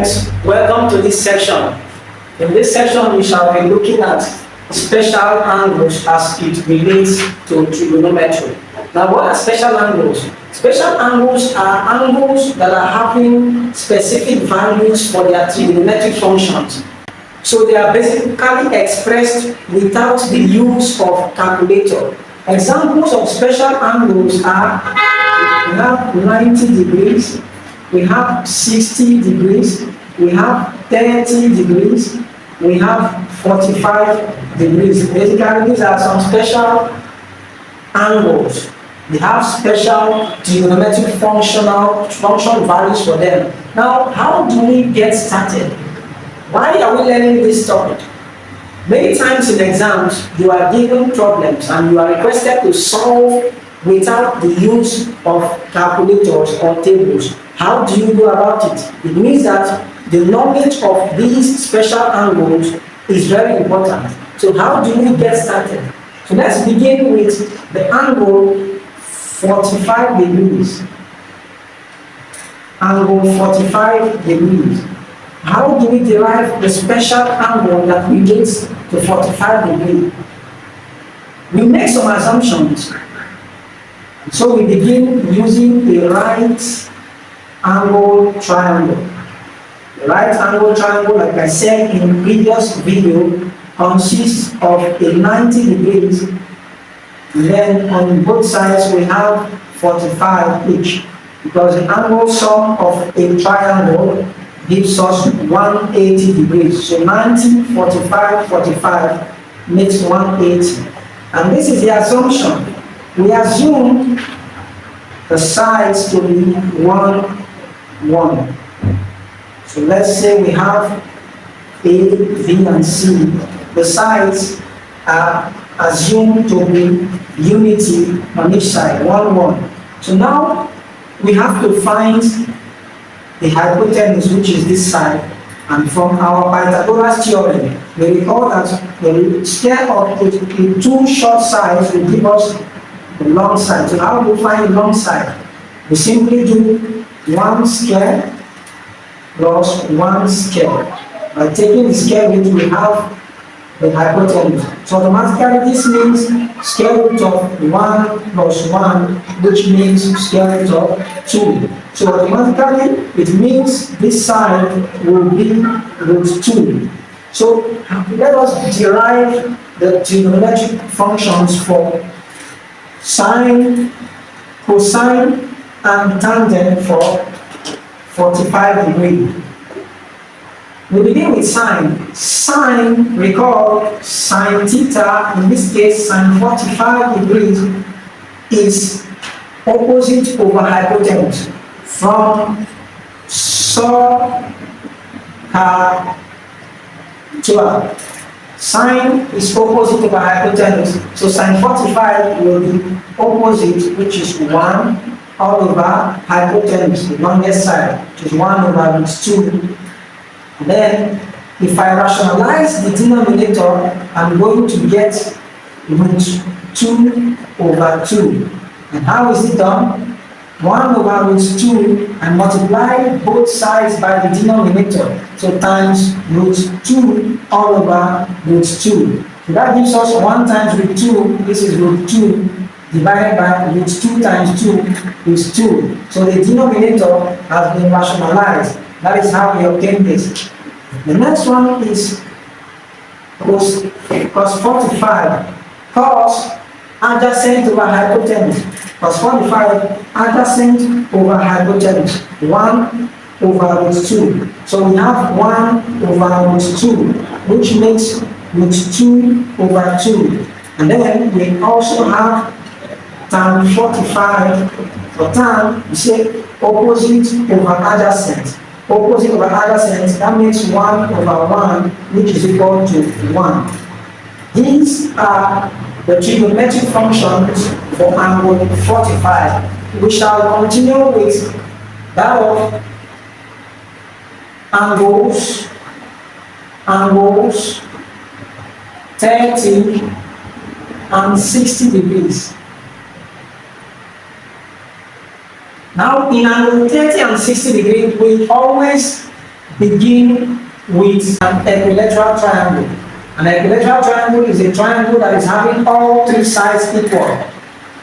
students, welcome to this section. In this section, we shall be looking at special angles as it relates to trigonometry. Now, what are special angles? Special angles are angles that are having specific values for their trigonometric functions. So they are basically expressed without the use of calculator. Examples of special angles are, we have 90 degrees, we have 60 degrees, we have 30 degrees, we have 45 degrees. Basically, these are some special angles. They have special trigonometric function values for them. Now, how do we get started? Why are we learning this topic? Many times in exams, you are given problems and you are requested to solve without the use of calculators or tables. How do you go about it? It means that the knowledge of these special angles is very important. So how do we get started? So let's begin with the angle 45 degrees. Angle 45 degrees. How do we derive the special angle that relates to 45 degrees? We make some assumptions. So we begin using a right angle triangle. The right angle triangle, like I said in the previous video, consists of a 90 degrees. And then on both sides we have 45 each, because the angle sum of a triangle gives us 180 degrees. So 90, 45, 45 makes 180. And this is the assumption. We assume the sides to be 1, 1. So let's say we have A, B, and C. The sides are assumed to be unity on each side, 1, 1. So now we have to find the hypotenuse, which is this side, and from our Pythagoras theorem, we recall that the square of the two short sides will give us the long side. So how do we find the long side? We simply do 1 square plus 1 square. By taking the square root, we have the hypotenuse. So automatically this means square root of 1 plus 1, which means square root of 2. So automatically it means this side will be root 2. So let us derive the trigonometric functions for sine, cosine, and tangent for 45 degrees. We begin with sine. Sine, recall, sine theta, in this case sine 45 degrees, is opposite over hypotenuse. From sohcahtoa, sine is opposite over hypotenuse. So sine 45 will be opposite, which is 1 all over hypotenuse, the longest side, which is 1 over root 2. Then, if I rationalize the denominator, I'm going to get root 2 over 2. And how is it done? 1 over root 2, and multiply both sides by the denominator. So times root 2 all over root 2. So that gives us 1 times root 2, this is root 2, divided by root 2 times 2 is 2. So the denominator has been rationalized. That is how we obtain this. The next one is cos 45. Cos adjacent over hypotenuse. Cos 45 adjacent over hypotenuse. 1 over root 2. So we have 1 over root 2, which makes root 2 over 2. And then we also have tan 45. For tan, we say opposite over adjacent. Opposite over adjacent, that makes 1 over 1, which is equal to 1. These are the trigonometric functions for angle 45. We shall continue with that of angles 30 and 60 degrees. Now, in angle 30 and 60 degrees, we always begin with an equilateral triangle. An equilateral triangle is a triangle that is having all three sides equal.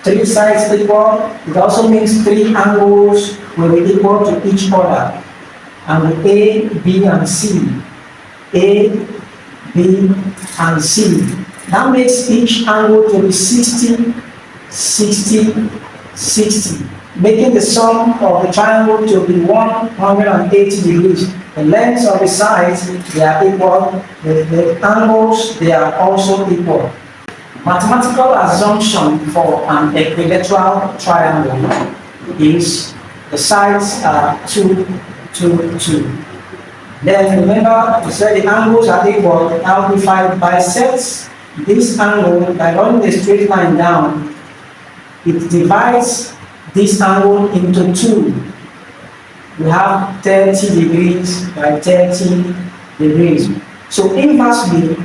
Three sides equal, it also means three angles will be equal to each other. And A, B, and C. A, B, and C. That makes each angle to be 60, 60, 60, making the sum of the triangle to be 180 degrees. The lengths of the sides, they are equal. The angles, they are also equal. Mathematical assumption for an equilateral triangle is the sides are 2, 2, 2. Then remember, we said the angles are equal. Now if I bisect this angle by running a straight line down, it divides this angle into 2. We have 30 degrees by 30 degrees. So inversely,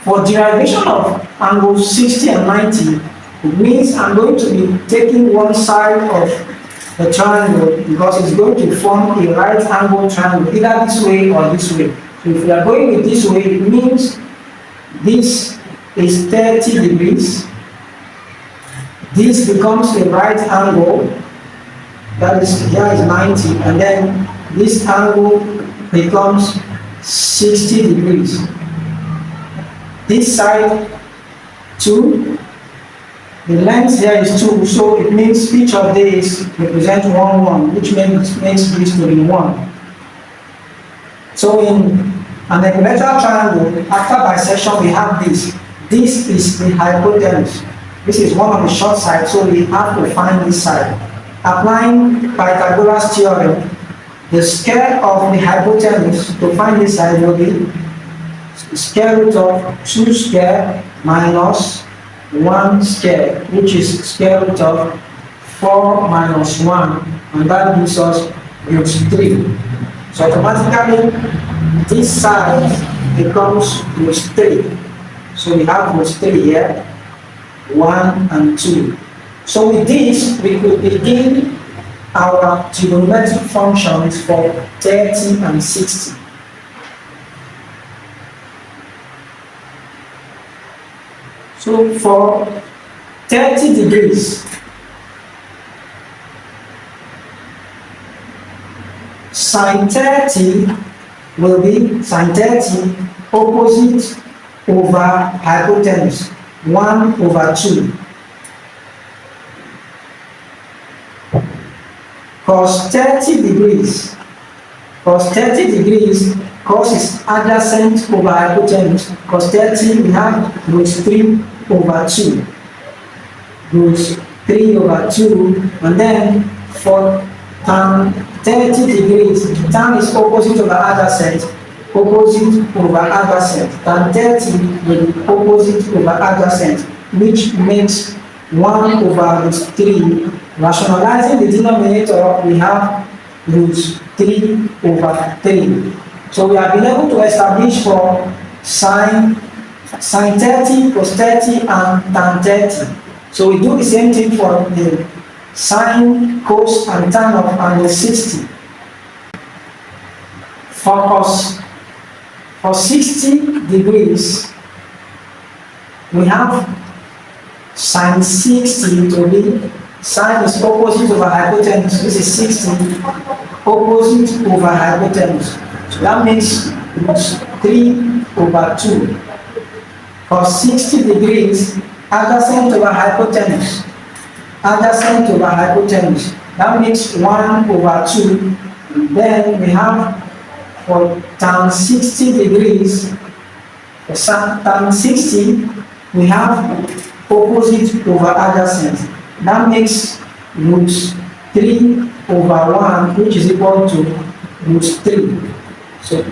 for derivation of angles 60 and 90, it means I'm going to be taking one side of the triangle because it's going to form a right angle triangle, either this way or this way. So if we are going with this way, it means this is 30 degrees. This becomes a right angle, that is, here is 90, and then this angle becomes 60 degrees. This side 2, the length here is 2, so it means each of these represents 1, 1, which makes this to be 1. So in an equilateral triangle, after bisection we have this. This is the hypotenuse. This is one of the short sides, so we have to find this side. Applying Pythagoras theorem, the square of the hypotenuse to find this side will be square root of 2 square minus 1 square, which is square root of 4 minus 1, and that gives us root 3. So automatically, this side becomes root 3. So we have root 3 here, 1 and 2. So with this, we could begin our trigonometric functions for 30 and 60. So for 30 degrees, sine 30 will be sine 30 opposite over hypotenuse, 1 over 2. Cos 30 degrees, cos 30 degrees, cos is adjacent over hypotenuse. Cos 30, we have root 3 over 2. Root 3 over 2, and then for tan 30 degrees, tan is opposite over adjacent, opposite over adjacent. Tan 30 will be opposite over adjacent, which makes 1 over root 3. Rationalizing the denominator, we have root 3 over 3. So we have been able to establish for sine 30, cos 30, and tan 30. So we do the same thing for the sine, cos, and tan of angle 60. For 60 degrees, we have sine 60 to be sine is opposite over hypotenuse. This is 60 opposite over hypotenuse. So that makes root 3 over 2. For 60 degrees, adjacent over hypotenuse. Adjacent over hypotenuse. That makes 1 over 2. Then we have for tan 60 degrees, for tan 60, we have opposite over adjacent. That makes root 3 over 1, which is equal to root 3. So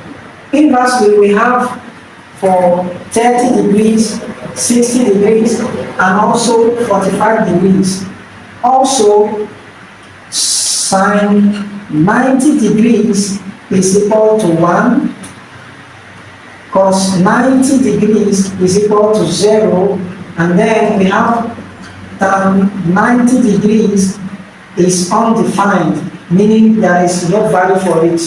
inversely, we have for 30 degrees, 60 degrees, and also 45 degrees. Also, sine 90 degrees is equal to 1, cos 90 degrees is equal to 0, and then we have tan 90 degrees is undefined, meaning there is no value for it.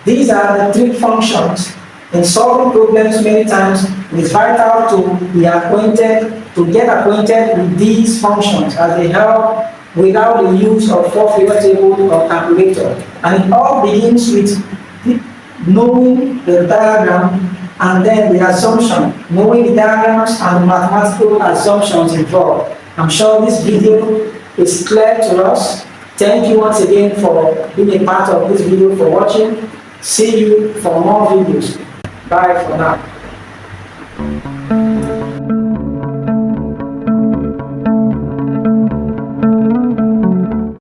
These are the trig functions. In solving problems many times, it is vital to get acquainted with these functions as they help without the use of four-figure table or calculator. And it all begins with knowing the diagram and then the assumption, knowing the diagrams and the mathematical assumptions involved. I'm sure this video is clear to us. Thank you once again for being a part of this video, for watching. See you for more videos. Bye for now.